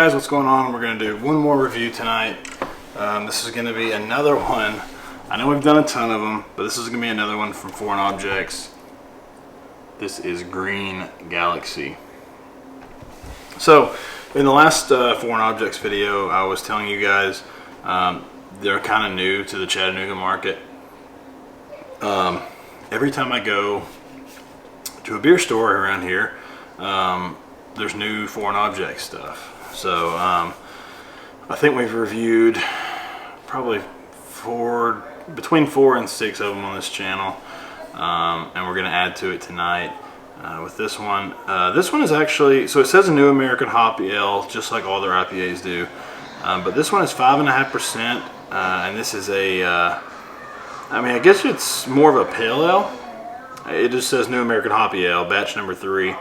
Guys, what's going on? We're going to do one more review tonight. This is going to be another one. I know we've done a ton of them, but this is going to be another one from Foreign Objects. This is Green Galaxy. So, in the last Foreign Objects video, I was telling you guys they're kind of new to the Chattanooga market. Every time I go to a beer store around here, there's new Foreign Objects stuff. So I think we've reviewed probably between 4 and 6 of them on this channel, and we're going to add to it tonight with this one. This one is actually, so it says a New American Hop Ale, just like all their IPAs do, but this one is 5.5%, and this is a, I guess it's more of a pale ale. It just says New American Hop Ale, batch number 3,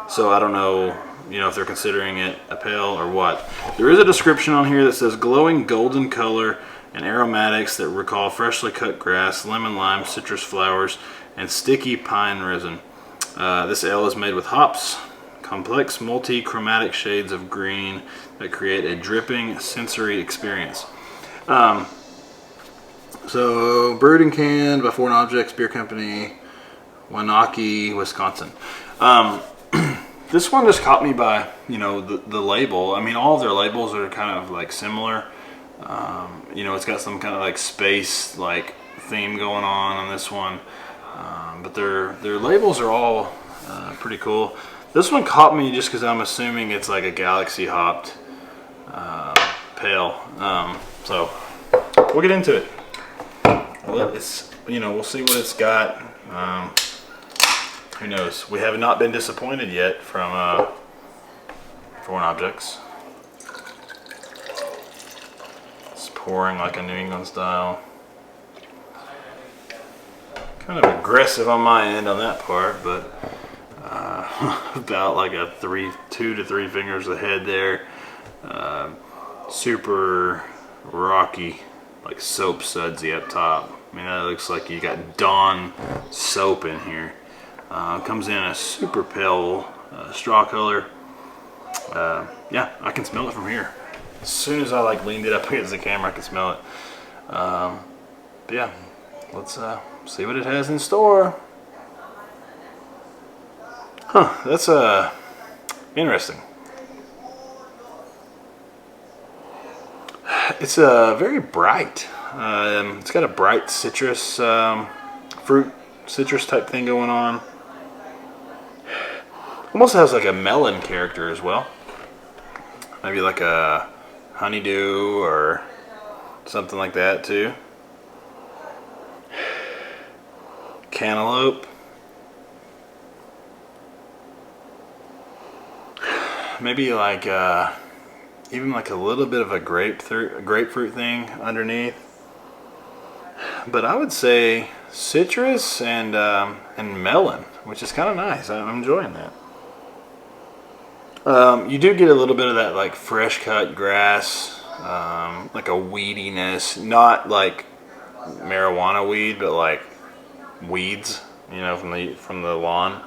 so I don't know, if they're considering it a pale or what. There is a description on here that says glowing golden color and aromatics that recall freshly cut grass, lemon, lime, citrus flowers, and sticky pine resin. This ale is made with hops, complex multi-chromatic shades of green that create a dripping sensory experience. So brewed and canned by Foreign Objects Beer Company, Waunakee, Wisconsin. This one just caught me by, the label. I mean, all of their labels are kind of like similar. It's got some kind of like space like theme going on this one. But their labels are all pretty cool. This one caught me just because I'm assuming it's like a Galaxy hopped pale. So we'll get into it. We'll see what it's got. Who knows? We have not been disappointed yet from Foreign Objects. It's pouring like a New England style. Kind of aggressive on my end on that part, but about like a 2 to 3 fingers ahead there. Super rocky, like soap sudsy up top. I mean, that looks like you got Dawn soap in here. Comes in a super pale straw color. Yeah, I can smell it from here. As soon as I leaned it up against the camera, I can smell it. But yeah, let's see what it has in store. Huh, that's interesting. It's very bright. It's got a bright citrus, fruit citrus type thing going on. Almost has like a melon character as well. Maybe like a honeydew or something like that too. Cantaloupe. Maybe like even like a little bit of a grapefruit thing underneath. But I would say citrus and melon, which is kind of nice. I'm enjoying that. You do get a little bit of that like fresh cut grass, like a weediness, not like marijuana weed, but like weeds, from the lawn.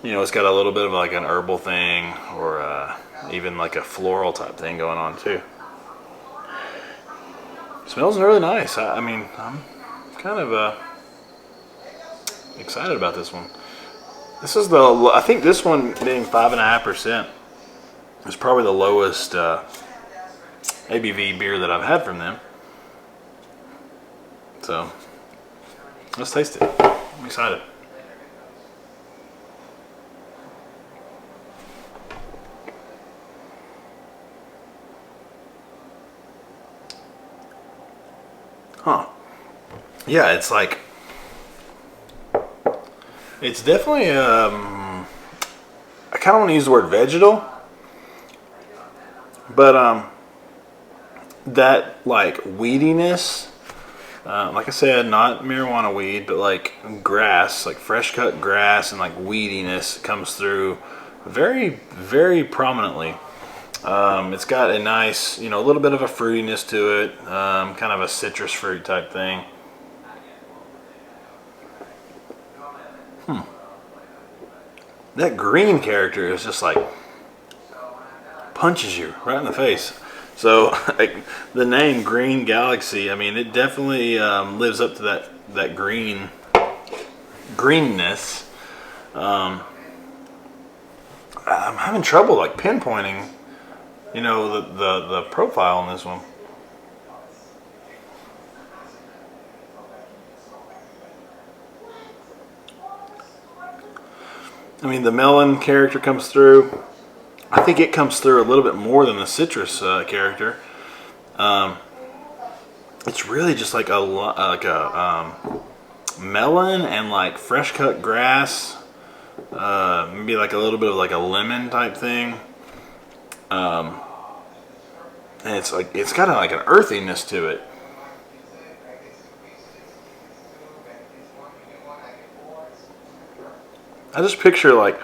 It's got a little bit of like an herbal thing, or even like a floral type thing going on too. Smells really nice. I'm kind of excited about this one. This is I think this one being 5.5% is probably the lowest ABV beer that I've had from them. So let's taste it. I'm excited. Huh. Yeah, it's like, it's definitely, I kind of want to use the word vegetal, but that like weediness, like I said, not marijuana weed, but like grass, like fresh cut grass, and like weediness comes through very, very prominently. It's got a nice, a little bit of a fruitiness to it, kind of a citrus fruit type thing. that green character is just like punches you right in the face. So like, the name Green Galaxy, I mean, it definitely lives up to that greenness. I'm having trouble like pinpointing, you know, the profile on this one. I mean, the melon character comes through. I think it comes through a little bit more than the citrus character. It's really just like a melon and like fresh cut grass, maybe like a little bit of like a lemon type thing. And it's like it's got like an earthiness to it. I just picture like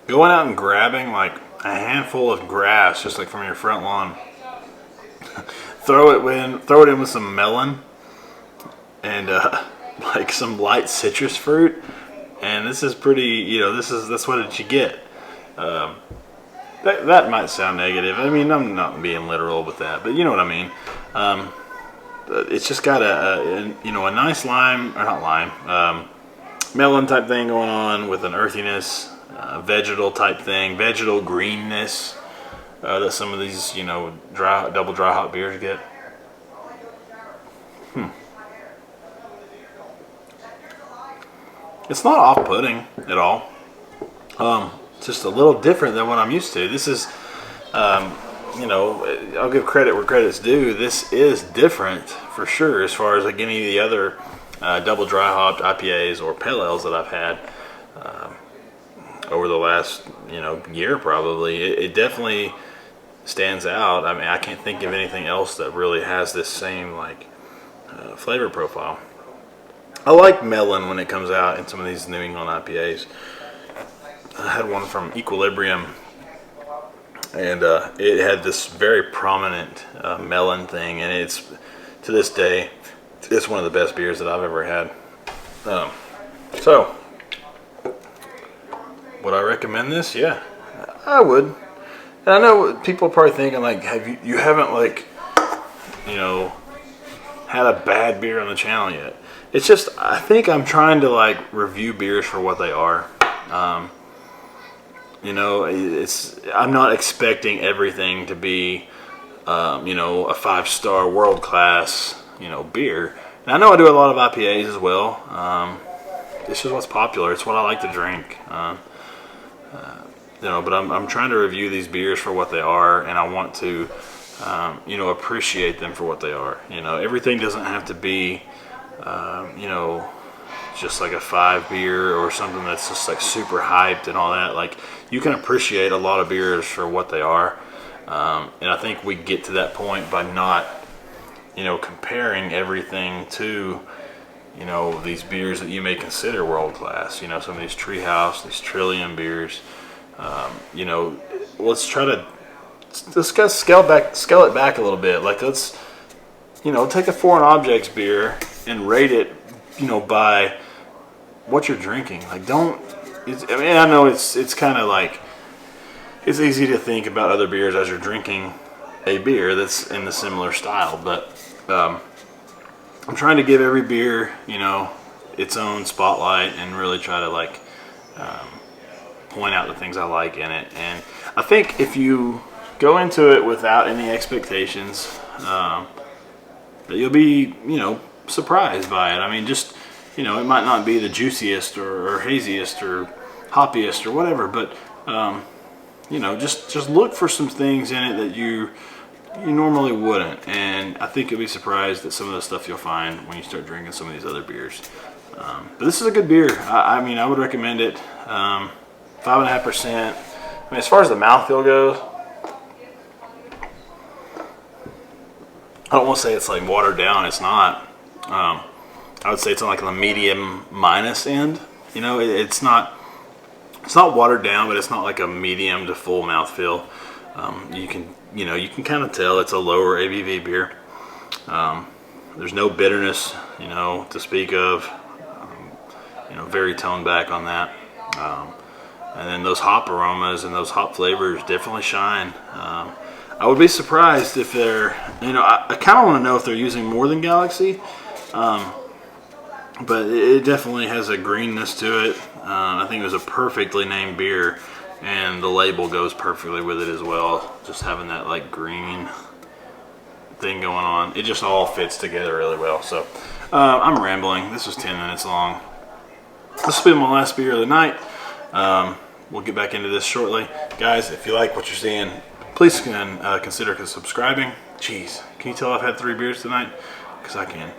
going out and grabbing like a handful of grass just like from your front lawn. throw it in with some melon and like some light citrus fruit, and this is pretty, you know, that's what you get. That might sound negative. I mean, I'm not being literal with that, but you know what I mean. It's just got a you know, a nice melon type thing going on with an earthiness, vegetal type thing, vegetal greenness that some of these, you know, double dry hop beers get. It's not off-putting at all. It's just a little different than what I'm used to. This is, you know, I'll give credit where credit's due. This is different for sure as far as like any of the other double dry hopped IPAs or pale ales that I've had over the last, you know, year probably. It definitely stands out. I mean, I can't think of anything else that really has this same like flavor profile. I like melon when it comes out in some of these New England IPAs. I had one from Equilibrium, and it had this very prominent melon thing, and it's, to this day, it's one of the best beers that I've ever had. So, would I recommend this? Yeah, I would. And I know people are probably thinking like, you haven't like, you know, had a bad beer on the channel yet. It's just, I think I'm trying to like review beers for what they are. You know, I'm not expecting everything to be, you know, a 5-star world class, you know, beer. And I know I do a lot of IPAs as well. This is what's popular. It's what I like to drink. You know, but I'm trying to review these beers for what they are, and I want to, you know, appreciate them for what they are. You know, everything doesn't have to be, you know, just like a 5 beer or something that's just like super hyped and all that. Like, you can appreciate a lot of beers for what they are, and I think we get to that point by not, you know, comparing everything to, you know, these beers that you may consider world class. You know, some of these Treehouse, these Trillium beers. You know, let's try to scale it back a little bit. Like, let's, you know, take a Foreign Objects beer and rate it, you know, by what you're drinking. Like, I mean, I know it's kind of like, it's easy to think about other beers as you're drinking a beer that's in the similar style, but I'm trying to give every beer, you know, its own spotlight and really try to like point out the things I like in it. And I think if you go into it without any expectations, that you'll be, you know, surprised by it. I mean, just, you know, it might not be the juiciest or haziest or hoppiest or whatever, but you know, just look for some things in it that you normally wouldn't, and I think you'll be surprised at some of the stuff you'll find when you start drinking some of these other beers. But this is a good beer. I mean, I would recommend it. 5.5%. I mean, as far as the mouthfeel goes, I don't want to say it's like watered down. It's not. I would say it's on like the medium minus end. You know, it's not watered down, but it's not like a medium to full mouthfeel. You can kind of tell it's a lower ABV beer. There's no bitterness, you know, to speak of. You know, very toned back on that. And then those hop aromas and those hop flavors definitely shine. I would be surprised if they're, I kind of want to know if they're using more than Galaxy. But it definitely has a greenness to it. I think it was a perfectly named beer, and the label goes perfectly with it as well. Just having that like green thing going on, it just all fits together really well. So I'm rambling. This was 10 minutes long. This will be my last beer of the night. We'll get back into this shortly. Guys, if you like what you're seeing, please consider subscribing. Jeez, can you tell I've had 3 beers tonight? Because I can.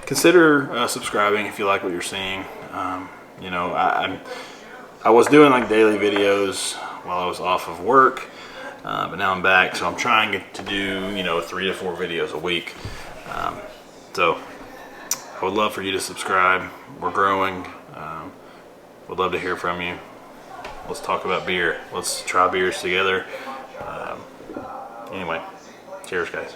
Consider subscribing if you like what you're seeing. I was doing like daily videos while I was off of work, but now I'm back, so I'm trying to do 3 to 4 videos a week. So I would love for you to subscribe. We're growing. Would love to hear from you. Let's talk about beer. Let's try beers together. Anyway, cheers, guys.